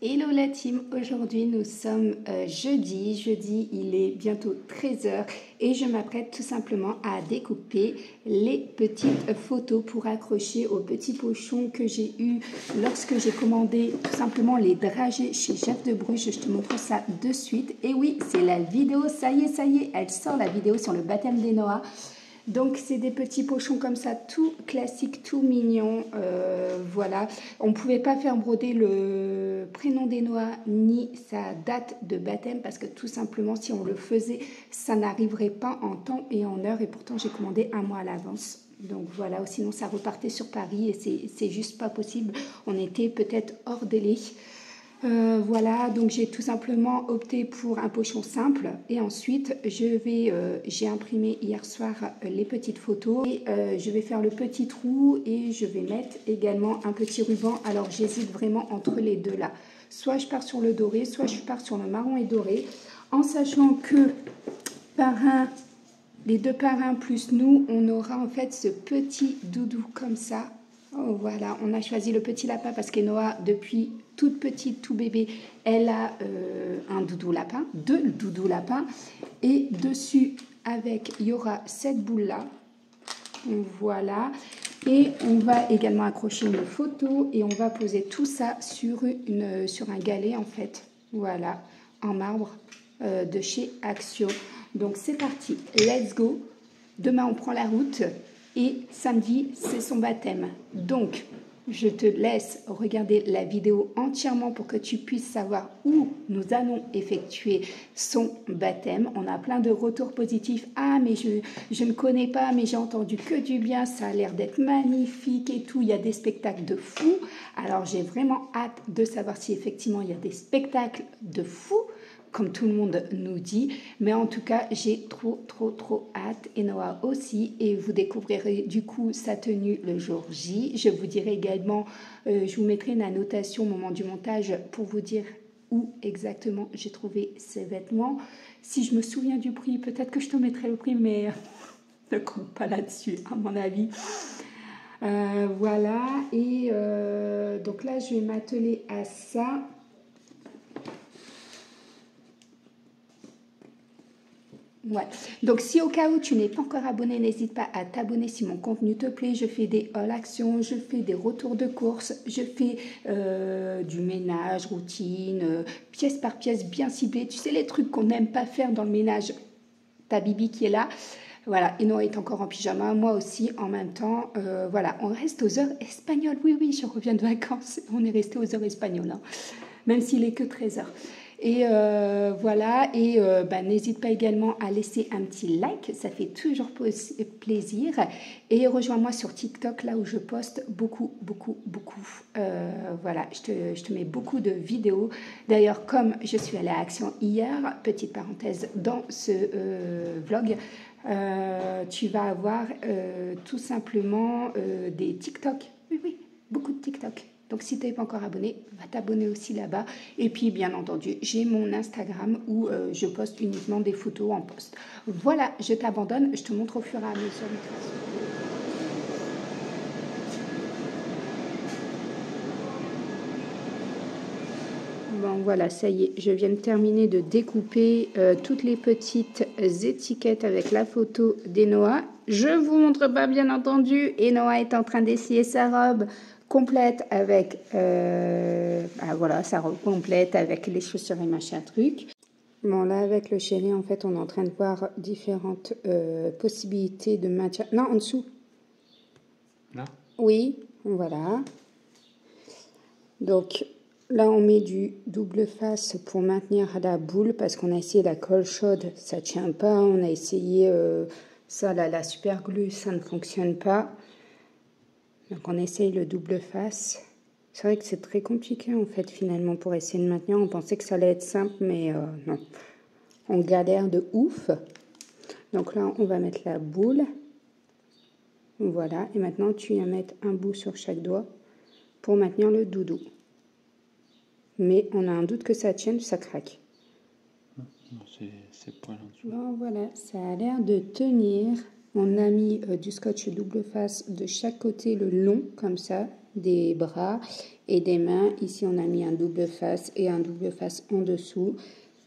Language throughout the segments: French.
Hello la team, aujourd'hui nous sommes jeudi, il est bientôt 13 h et je m'apprête tout simplement à découper les petites photos pour accrocher aux petits pochons que j'ai eu lorsque j'ai commandé tout simplement les dragées chez Jeff de Bruges. Je te montre ça de suite. Et oui, c'est la vidéo, ça y est, elle sort la vidéo sur le baptême d'Enoa. Donc c'est des petits pochons comme ça, tout classique, tout mignon, voilà. On ne pouvait pas faire broder le prénom d'Enoa ni sa date de baptême parce que tout simplement si on le faisait, ça n'arriverait pas en temps et en heure et pourtant j'ai commandé un mois à l'avance. Donc voilà, sinon ça repartait sur Paris et c'est juste pas possible, on était peut-être hors délai. Voilà, donc j'ai tout simplement opté pour un pochon simple et ensuite j'ai imprimé hier soir les petites photos et je vais faire le petit trou et je vais mettre également un petit ruban. Alors j'hésite vraiment entre les deux là, soit je pars sur le doré, soit je pars sur le marron et doré, en sachant que les deux parrains plus nous, on aura en fait ce petit doudou comme ça. Oh, voilà, on a choisi le petit lapin parce qu'Enoa, depuis toute petite, tout bébé, elle a un doudou lapin, deux doudous lapins. Et dessus, il y aura cette boule-là. Voilà. Et on va également accrocher une photo et on va poser tout ça sur un galet, en fait. Voilà, en marbre de chez Axio. Donc, c'est parti. Let's go. Demain, on prend la route. Et samedi, c'est son baptême. Donc, je te laisse regarder la vidéo entièrement pour que tu puisses savoir où nous allons effectuer son baptême. On a plein de retours positifs. Ah, mais je ne connais pas, mais j'ai entendu que du bien. Ça a l'air d'être magnifique et tout. Il y a des spectacles de fous. Alors, j'ai vraiment hâte de savoir si effectivement il y a des spectacles de fous, comme tout le monde nous dit, mais en tout cas, j'ai trop hâte, et Noah aussi, et vous découvrirez du coup sa tenue le jour J. Je vous dirai également, je vous mettrai une annotation au moment du montage pour vous dire où exactement j'ai trouvé ces vêtements. Si je me souviens du prix, peut-être que je te mettrai le prix, mais ne compte pas là-dessus, à mon avis. Voilà, et donc là, je vais m'atteler à ça. Ouais. Donc, si au cas où tu n'es pas encore abonné, n'hésite pas à t'abonner si mon contenu te plaît. Je fais des haul actions, je fais des retours de courses, je fais du ménage, routine, pièce par pièce bien ciblée. Tu sais, les trucs qu'on n'aime pas faire dans le ménage. Ta Bibi qui est là. Voilà, Eno est encore en pyjama, moi aussi en même temps. Voilà, on reste aux heures espagnoles. Oui, je reviens de vacances. On est resté aux heures espagnoles, hein, même s'il est que 13 h. Et voilà, et n'hésite pas également à laisser un petit like, ça fait toujours plaisir. Et rejoins-moi sur TikTok, là où je poste beaucoup. Voilà, je te mets beaucoup de vidéos. D'ailleurs, comme je suis allée à Action hier, petite parenthèse dans ce vlog, tu vas avoir tout simplement des TikTok. Oui, beaucoup de TikTok. Donc, si tu n'es pas encore abonné, va t'abonner aussi là-bas. Et puis, bien entendu, j'ai mon Instagram où je poste uniquement des photos en post. Voilà, je t'abandonne. Je te montre au fur et à mesure. Bon, voilà, ça y est. Je viens de terminer de découper toutes les petites étiquettes avec la photo d'Enoa. Je ne vous montre pas, bien entendu. Enoa est en train d'essayer sa robe complète avec voilà, sa robe complète avec les chaussures et machin truc. Bon, là avec le chéri, en fait, on est en train de voir différentes possibilités de maintien. Non, en dessous. Là. Oui, voilà. Donc là, on met du double face pour maintenir la boule parce qu'on a essayé la colle chaude, ça tient pas. On a essayé ça, là, la super glue, ça ne fonctionne pas. Donc on essaye le double face. C'est vrai que c'est très compliqué en fait finalement pour essayer de maintenir. On pensait que ça allait être simple mais non. On galère de ouf. Donc là on va mettre la boule. Voilà. Et maintenant tu viens mettre un bout sur chaque doigt pour maintenir le doudou. Mais on a un doute que ça tienne, ça craque. Non, c'est poil en dessous. Bon voilà, ça a l'air de tenir. On a mis du scotch double face de chaque côté le long, comme ça. des bras et des mains. Ici, on a mis un double face et un double face en dessous.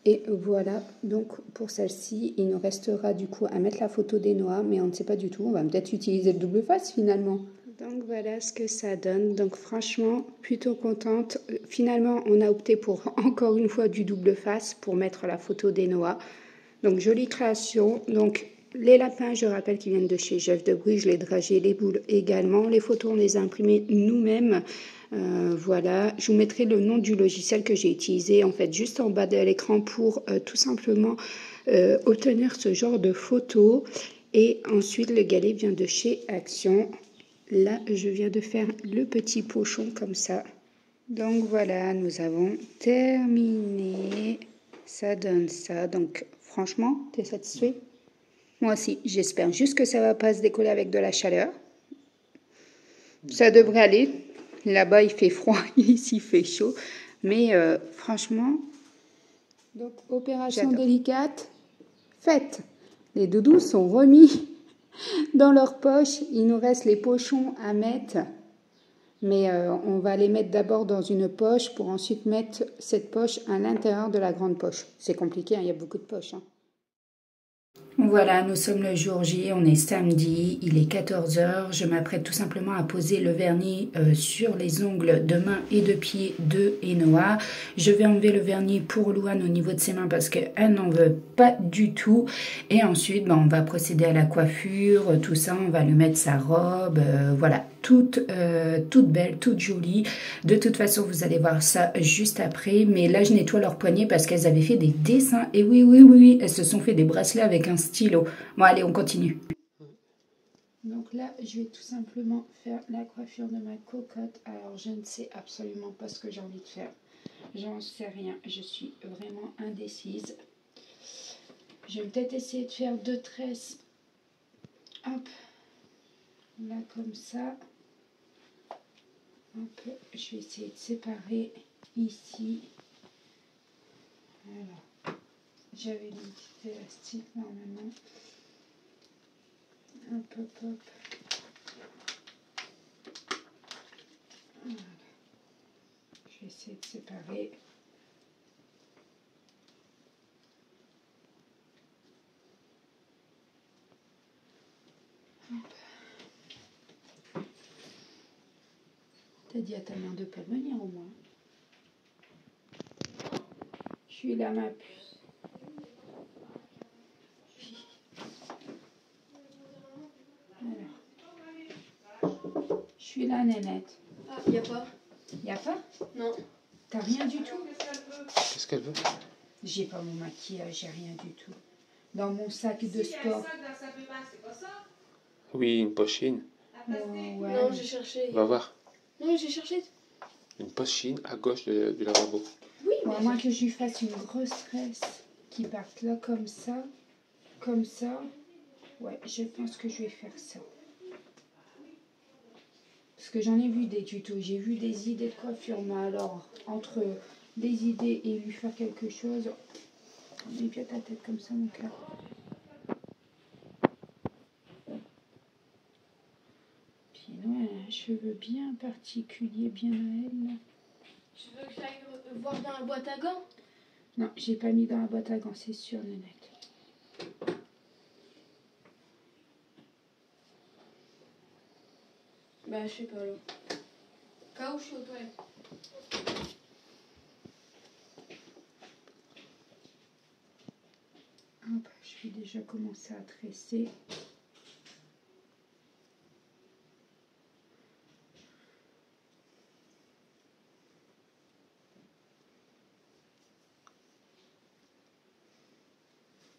Et voilà, donc pour celle-ci, il nous restera du coup à mettre la photo des noix, mais on ne sait pas du tout. On va peut-être utiliser le double face finalement. Donc voilà ce que ça donne. Donc franchement, plutôt contente. Finalement, on a opté pour encore une fois du double face pour mettre la photo des noix. Donc jolie création. Donc les lapins, je rappelle qu'ils viennent de chez Jeff de Bruges, les dragées, les boules également. Les photos, on les a imprimées nous-mêmes. Voilà, je vous mettrai le nom du logiciel que j'ai utilisé en fait juste en bas de l'écran pour tout simplement obtenir ce genre de photos. Et ensuite, le galet vient de chez Action. Là, je viens de faire le petit pochon comme ça. Donc voilà, nous avons terminé. Ça donne ça. Donc franchement, tu es satisfait? Moi aussi, j'espère juste que ça ne va pas se décoller avec de la chaleur. Ça devrait aller. Là-bas, il fait froid, ici, il fait chaud. Mais franchement, donc opération délicate, faite. Les doudous sont remis dans leur poche. Il nous reste les pochons à mettre. Mais on va les mettre d'abord dans une poche pour ensuite mettre cette poche à l'intérieur de la grande poche. C'est compliqué, hein, il y a beaucoup de poches. Hein. Voilà, nous sommes le jour J, on est samedi, il est 14 h. Je m'apprête tout simplement à poser le vernis sur les ongles de main et de pied de Enoa. Je vais enlever le vernis pour Louane au niveau de ses mains parce qu'elle n'en veut pas du tout. Et ensuite, on va procéder à la coiffure, tout ça, on va lui mettre sa robe, voilà, toute belle, toute jolie. De toute façon, vous allez voir ça juste après. Mais là, je nettoie leurs poignets parce qu'elles avaient fait des dessins. Et oui, elles se sont fait des bracelets avec un stylo. Bon, allez, on continue. Donc là, je vais tout simplement faire la coiffure de ma cocotte. Alors, je ne sais absolument pas ce que j'ai envie de faire. J'en sais rien. Je suis vraiment indécise. Je vais peut-être essayer de faire 2 tresses. Hop. Là, comme ça. Hop. Je vais essayer de séparer ici. Voilà. J'avais une petite élastique normalement. Hop. Voilà. Je vais essayer de séparer. T'as dit à ta mère de ne pas venir au moins. Je suis là ma puce. Alors. Je suis là Nénette. Ah, y a pas. Y a pas? Non. T'as rien du tout? Qu'est-ce qu'elle veut? J'ai pas mon maquillage, j'ai rien du tout. Dans mon sac de sport. Oui, une pochine. Ouais. Non, j'ai cherché. Va voir. Non, j'ai cherché. Une pochine à gauche du lavabo. Oui, moi que je lui fasse une grosse tresse qui parte là comme ça. Comme ça. Ouais, je pense que je vais faire ça. Parce que j'en ai vu des tutos, j'ai vu des idées de coiffure, mais alors, entre des idées et lui faire quelque chose, mets bien ta tête comme ça, mon cœur. Puis ouais, un cheveu bien particulier, bien à elle. Tu veux que j'aille voir dans la boîte à gants? Non, j'ai pas mis dans la boîte à gants, c'est sûr, Nénette. Bah, je sais pas là. Cas où je suis aux toilettes. Hop, je vais déjà commencer à tresser.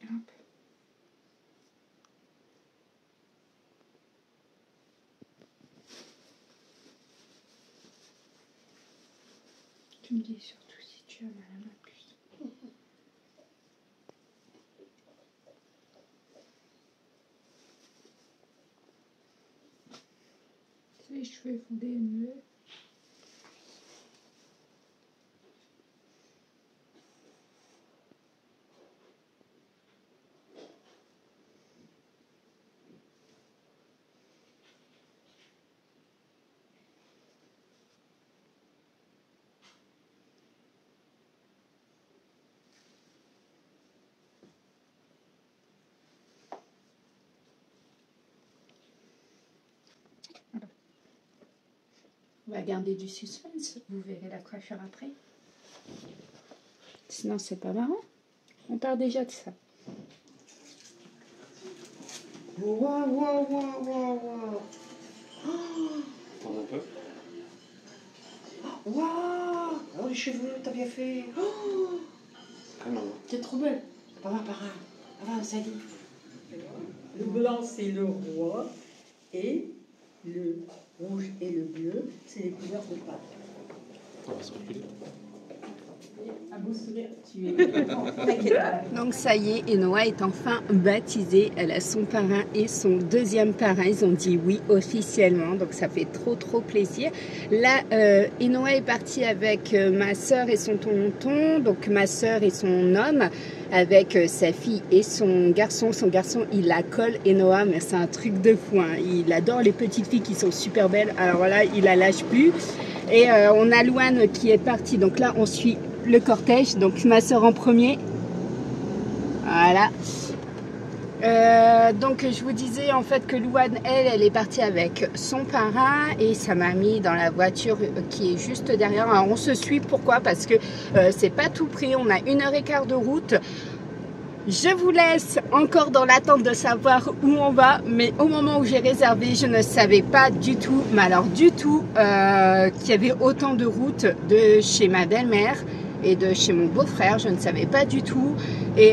Hop. Tu me dis surtout si tu as mal à ma puce. Les cheveux font des nœuds. On va garder du suspense. Vous verrez la coiffure après. Sinon, c'est pas marrant. On parle déjà de ça. Waouh. Prends un peu. Waouh. Oh, les cheveux, t'as bien fait. Oh, Ah non. t'es trop belle. Par un. Ça dit. Le blanc, c'est le roi. Et le rouge et le bleu, c'est les couleurs de Pâques. On va se reculer. Un beau sourire, tu es. T'inquiète pas. Donc ça y est, Enoa est enfin baptisée. Elle a son parrain et son deuxième parrain. Ils ont dit oui officiellement, donc ça fait trop plaisir. Là, Enoa est partie avec ma soeur et son tonton, donc ma soeur et son homme, avec sa fille et son garçon. Son garçon, il la colle, Enoa, mais c'est un truc de fou, hein. Il adore les petites filles qui sont super belles. Alors là, il la lâche plus. Et on a Louane qui est partie. Donc là, on suit le cortège. Donc ma soeur en premier. Voilà. Donc je vous disais en fait que Louane, elle est partie avec son parrain et sa mamie dans la voiture qui est juste derrière. Alors on se suit, pourquoi? Parce que c'est pas tout près, on a 1h15 de route. Je vous laisse encore dans l'attente de savoir où on va, mais au moment où j'ai réservé, je ne savais pas du tout, mais alors du tout, qu'il y avait autant de routes de chez ma belle-mère et de chez mon beau-frère. Je ne savais pas du tout. Et,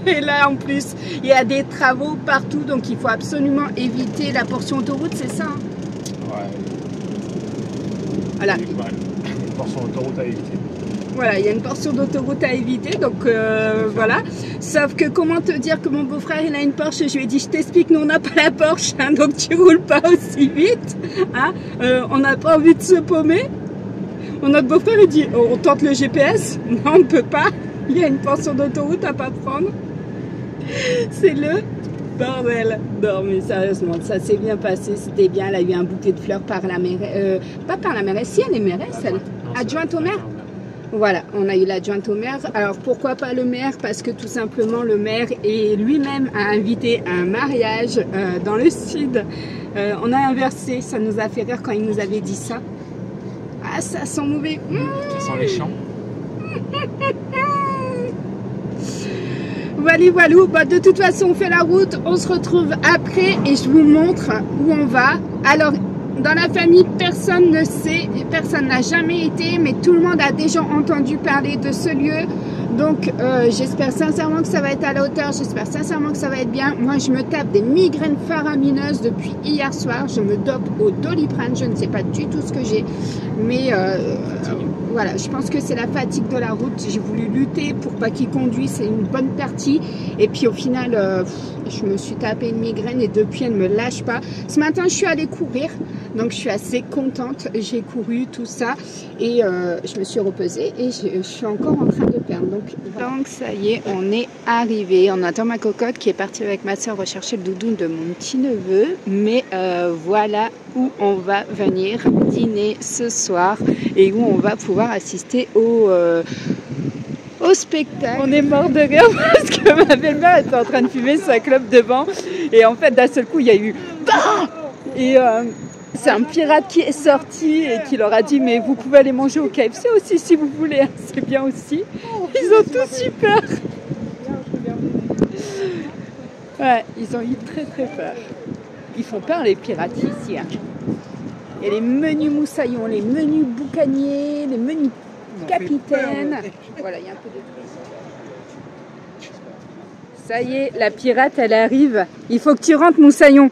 et là, en plus, il y a des travaux partout, donc il faut absolument éviter la portion autoroute, c'est ça, hein? Ouais. Voilà. Une portion d'autoroute à éviter. Voilà, il y a une portion d'autoroute à éviter, donc voilà. Sauf que comment te dire que mon beau-frère, il a une Porsche, je lui ai dit, je t'explique, nous on n'a pas la Porsche, hein, donc tu roules pas aussi vite, hein, on n'a pas envie de se paumer. Notre beau-frère, il dit, on tente le GPS, non, on ne peut pas, il y a une portion d'autoroute à pas prendre. C'est le bordel. Non, mais sérieusement, ça s'est bien passé, c'était bien, elle a eu un bouquet de fleurs par la mairesse, pas par la mairesse, si elle est mairesse, elle, adjointe au maire. Voilà, on a eu l'adjointe au maire. Alors pourquoi pas le maire? Parce que tout simplement le maire lui-même a invité un mariage dans le sud. On a inversé, ça nous a fait rire quand il nous avait dit ça. Ah, ça sent mauvais. Ça sent les champs. Voilà. Bah, de toute façon, on fait la route, on se retrouve après et je vous montre où on va. Alors, dans la famille, personne ne sait, personne n'a jamais été, mais tout le monde a déjà entendu parler de ce lieu. Donc, j'espère sincèrement que ça va être à la hauteur, j'espère sincèrement que ça va être bien. Moi, je me tape des migraines faramineuses depuis hier soir. Je me dope au Doliprane, je ne sais pas du tout ce que j'ai. Mais voilà, je pense que c'est la fatigue de la route. J'ai voulu lutter pour pas qu'il conduise, c'est une bonne partie. Et puis au final, je me suis tapé une migraine et depuis, elle ne me lâche pas. Ce matin, je suis allée courir, donc je suis assez contente. J'ai couru, tout ça, et je me suis reposée et je suis encore en train de perdre. Donc ça y est, on est arrivé. On attend ma cocotte qui est partie avec ma soeur rechercher le doudou de mon petit neveu. Mais voilà où on va venir dîner ce soir et où on va pouvoir assister au spectacle. On est mort de rire parce que ma belle-mère était en train de fumer sa clope devant et en fait d'un seul coup il y a eu bah et c'est un pirate qui est sorti et qui leur a dit mais vous pouvez aller manger au KFC aussi si vous voulez, c'est bien aussi. Ils ont tous super. Ouais, ils ont eu très peur. Ils font peur les pirates ici, hein. Il y a les menus moussaillons, les menus boucaniers, les menus capitaines. Voilà, il y a un peu de tout. Ça y est, la pirate, elle arrive. Il faut que tu rentres, moussaillon.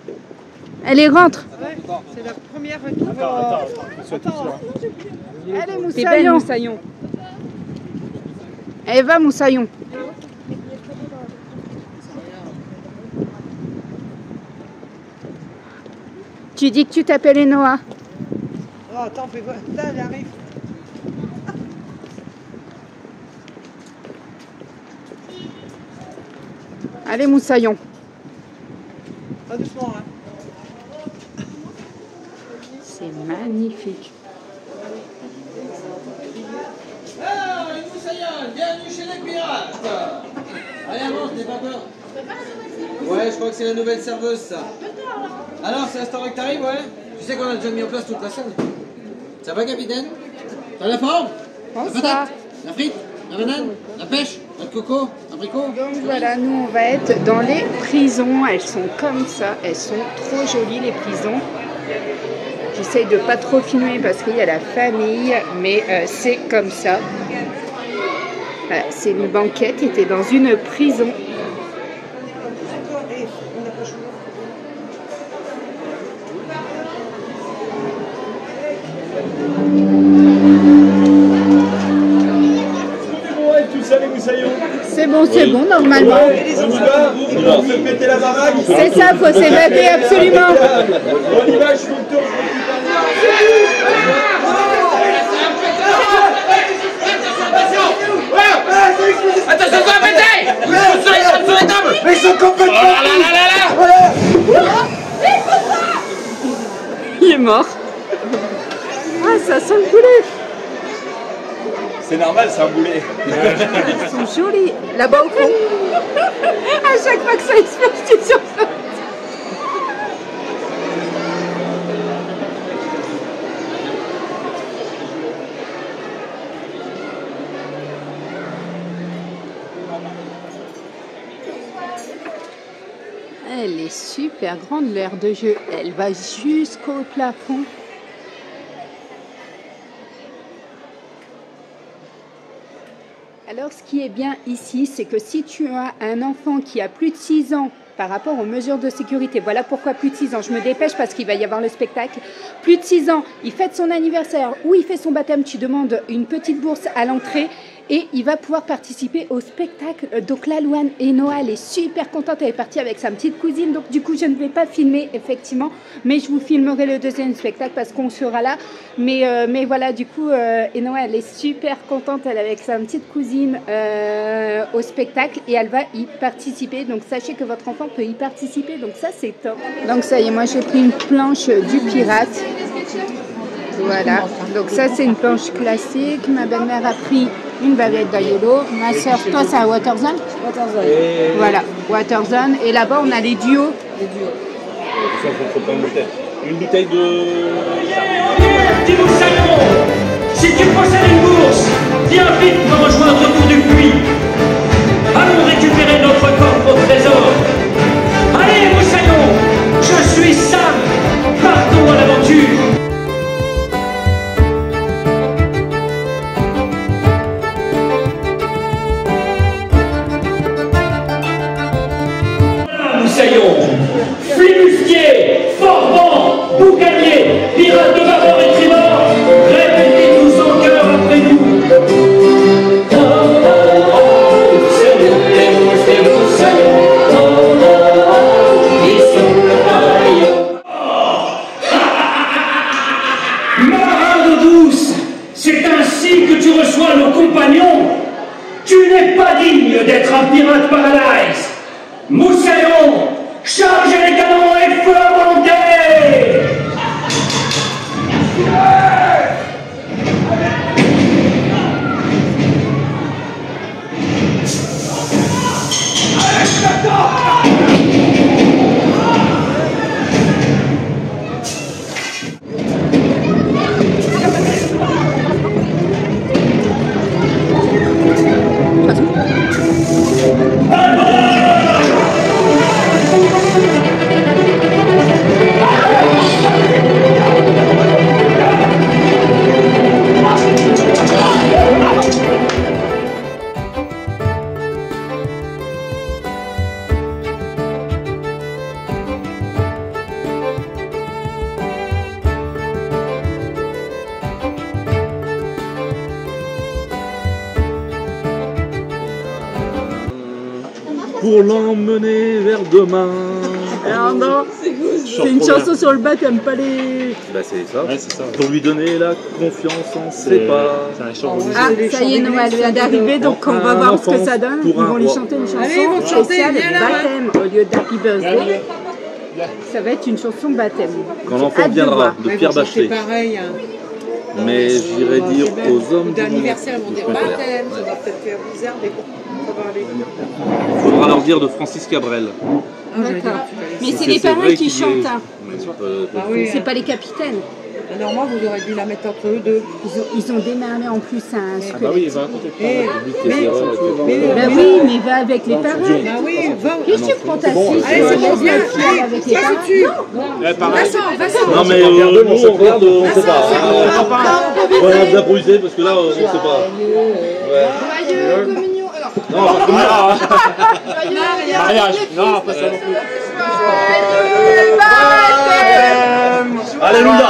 Allez, rentre. Ouais, c'est la première Attends. Allez, moussaillon. T'es belle, moussaillon. Allez, va, moussaillon. Tu dis que tu t'appelles Enoa. Oh, attends, fais voir. Là, elle arrive. Allez, moussaillon. Pas doucement, hein. C'est magnifique. Alors, les moussaillons, bienvenue chez les pirates. Allez, avance, n'aie pas peur. Ouais, je crois que c'est la nouvelle serveuse, ça. Alors, c'est l'instant que t'arrives, ouais? Tu sais qu'on a déjà mis en place toute la salle. Ça va, capitaine? T'as la forme? La patate? La frite? La banane? La pêche? La coco? L'abricot? Donc voilà, nous on va être dans les prisons. Elles sont comme ça, elles sont trop jolies les prisons. J'essaye de pas trop filmer parce qu'il y a la famille, mais c'est comme ça. Voilà, c'est une banquette qui était dans une prison. C'est bon, normalement. On peut péter la baraque. C'est ça, faut s'évader absolument. On y va, je fais le tour. Attention, ça va péter! Mais ils sont complètement... Il est mort. Ah, ça sent le poulet. C'est normal, c'est un boulet. Ils sont jolis. Là-bas au fond. À chaque fois que ça explose, tu te sursautes. Elle est super grande, l'aire de jeu. Elle va jusqu'au plafond. Alors, ce qui est bien ici, c'est que si tu as un enfant qui a plus de 6 ans par rapport aux mesures de sécurité, voilà pourquoi plus de 6 ans, je me dépêche parce qu'il va y avoir le spectacle, plus de 6 ans, il fête son anniversaire ou il fait son baptême, tu demandes une petite bourse à l'entrée et il va pouvoir participer au spectacle. Donc là, Louane et Noah, elle est super contente, elle est partie avec sa petite cousine, donc du coup, je ne vais pas filmer, effectivement, mais je vous filmerai le deuxième spectacle parce qu'on sera là. Mais voilà, du coup, et Noah, elle est super contente, elle est avec sa petite cousine au spectacle et elle va y participer. Donc sachez que votre enfant peut y participer, donc ça, c'est top. Donc ça y est, moi, j'ai pris une planche du pirate. Voilà, donc ça c'est une planche classique. Ma belle-mère a pris une bavette d'Aiolo. Ma soeur, toi c'est un Waterzone. Voilà, Waterzone. Et là-bas on a les duos. Ça, faut prendre une bouteille de... Dis-nous Salomon, si tu possèdes une bourse, viens vite me rejoindre autour du puits. Allons récupérer notre coffre au trésor. Allez Moussaillon, je suis Sam, partons à l'aventure. Flibustier, Forban, Boucanier, pirates de bâbord et tribord, répétez tous en chœur après nous. C'est vous, ils sont le marin d'eau douce, c'est ainsi que tu reçois nos compagnons. Tu n'es pas digne d'être un pirate paradise. Moussaillon, chargez les canons et feu à volonté! Pour l'emmener vers demain. Alors non, c'est une chanson sur le bas, t'aimes pas les... Bah c'est ça. Ouais, c'est ça. Pour lui donner la confiance en ses pas. C'est un chant. Ah, ça y est, Noël vient d'arriver, donc on va voir ce que ça donne. Ils vont lui chanter une chanson spéciale baptême au lieu d'Happy Birthday. Ça va être une chanson baptême. Quand l'enfant viendra, de Pierre Bachelet. Pareil. Mais j'irais dire aux hommes du monde. D'anniversaire, ils vont dire baptême, ça va peut-être faire bizarre, mais bon, ça va aller. Il faudra leur dire de Francis Cabrel. D'accord. Mais c'est C'est les parents vrai qui qu'il est- chantent. Hein. Mais oui. C'est pas les capitaines. Normalement, vous aurez dû la mettre entre eux deux. Ils ont démarré en plus un Ah bah oui, il va raconter pas. Eh, Les erreurs et tout. Ben oui, mais va avec les parents. Ah oui, va. Qu'est-ce que tu prends ta fille? Allez, c'est bon, bien. Allez, avec les parents. Vincent. Non mais nous on regarde, on sait pas. On va nous improviser parce que là on sait pas. Ouais. Joyeux communion. Non, on va Mariage. Non, pas ça non plus. Alléluia.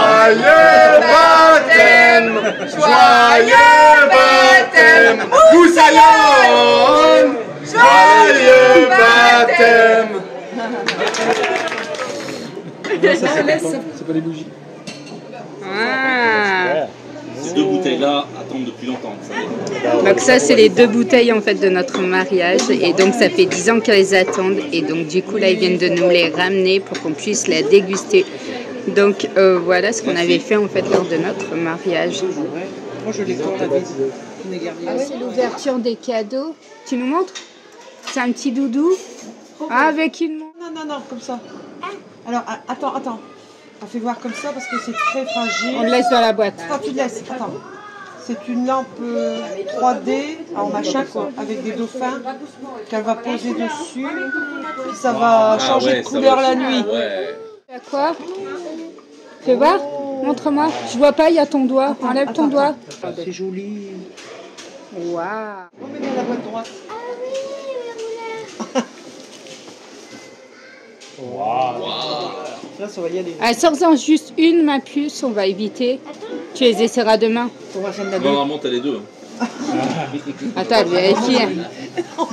Joyeux baptême, Moussaillon. Joyeux baptême. C'est pas des bougies. Ah. Ces deux bouteilles-là attendent depuis longtemps. Donc ça, c'est les 2 bouteilles en fait de notre mariage. Et donc ça fait 10 ans qu'elles attendent. Et donc du coup, là, ils viennent de nous les ramener pour qu'on puisse la déguster. Donc voilà ce qu'on avait fait en fait lors de notre mariage. Moi, je les tourne la bise. C'est l'ouverture des cadeaux. Tu nous montres? C'est un petit doudou avec une montre. Non, comme ça. Alors, attends. On fait voir comme ça parce que c'est très fragile. On le laisse dans la boîte. Attends, tu le laisses. Attends. C'est une lampe 3D en machin quoi, avec des dauphins qu'elle va poser dessus. Puis ça va changer de couleur la nuit. À quoi? Fais voir. Montre-moi. Je vois pas, il y a ton doigt. Enlève ton doigt. C'est joli. Waouh. On met dans la boîte droite. Là, ça va y aller. Ah, sors-en juste une, ma puce, on va éviter. Tu les essaieras demain. On va s'en aller. Normalement t'as les deux. Attends, elle vérifie.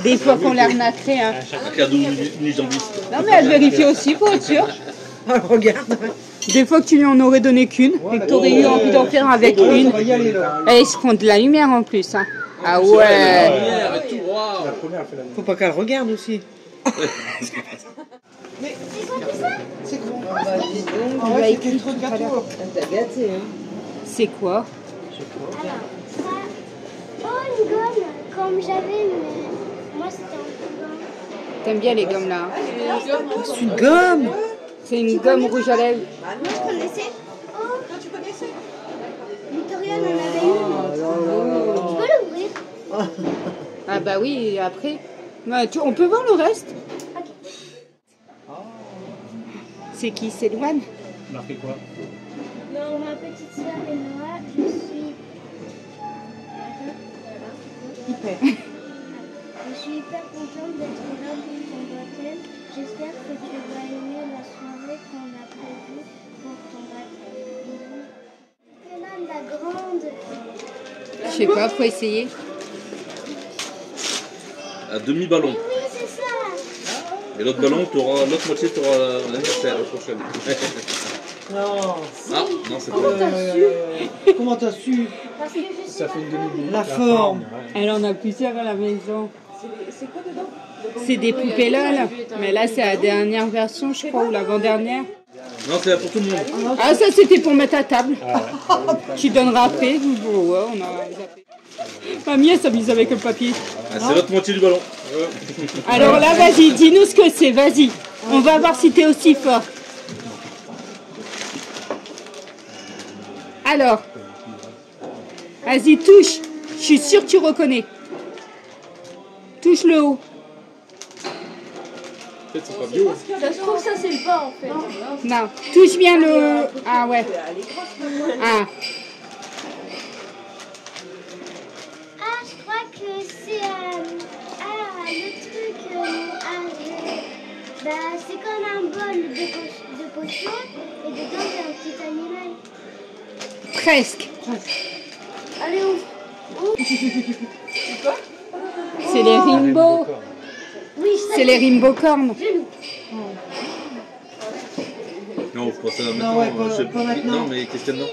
Des fois qu'on l'a arnaqué. Hein. Un cadeau unijambiste. Non, mais elle vérifie aussi pour être sûre. Alors, regarde. Des fois que tu lui en aurais donné qu'une et que tu aurais eu envie d'en faire avec une. On va y aller là. Et ils se font de la lumière en plus. Hein. Ah ouais. Faut pas qu'elle regarde aussi. Mais c'est quoi? Ah ouais, c'était le truc gâteau. T'as gâté, hein. C'est quoi? Oh, une gomme, comme j'avais, mais moi c'était un peu gomme. T'aimes bien les gommes là? C'est une gomme. C'est une gomme rouge à lèvres. Moi je connaissais. Oh, tu connaissais? Victoria en avait une. Tu peux l'ouvrir? Ah bah oui, et après. Ouais, on peut voir le reste? C'est qui? C'est Loane? Marqué quoi? Non, ma petite soeur et moi, je suis Hyper. contente d'être là pour ton baptême. J'espère que tu vas aimer la soirée qu'on a prévue pour ton baptême. C'est là la grande. Je sais pas, faut essayer. Un demi-ballon. Oui, c'est ça. Et l'autre ballon, l'autre moitié, tu auras l'anniversaire la prochaine. Non. Ah, non, c'est pas Comment t'as su? Parce que je sais Ça fait une demi-boule. La forme. Elle en a plusieurs à la maison. C'est quoi dedans? C'est des poupées LOL. Mais là, c'est la dernière version, je crois, ou l'avant-dernière. Non, c'est là pour tout le monde. Ah, ça, c'était pour mettre à table. Tu donneras après. Ouais, on a zappé. Mamie, elle s'amuse avec le papier. Ah, c'est l'autre moitié du ballon. Alors là, vas-y, dis-nous ce que c'est, vas-y. On va voir si t'es aussi fort. Alors, vas-y, touche. Je suis sûre que tu reconnais. Touche le haut. Peut-être c'est pas bio. Ça se trouve, ça c'est le pas en fait. Non, touche bien le... Ah ouais. Ah. Ah, je crois que c'est le truc. C'est comme un bol de potion et dedans il y a un petit animal. Presque. Allez, ouvre. C'est les Rimbo. Oui, ça C'est les Rimbo cornes. Non, faut pas ça Non, maintenant. ouais, pas maintenant. Non, mais qu'est-ce qu'il y a dedans?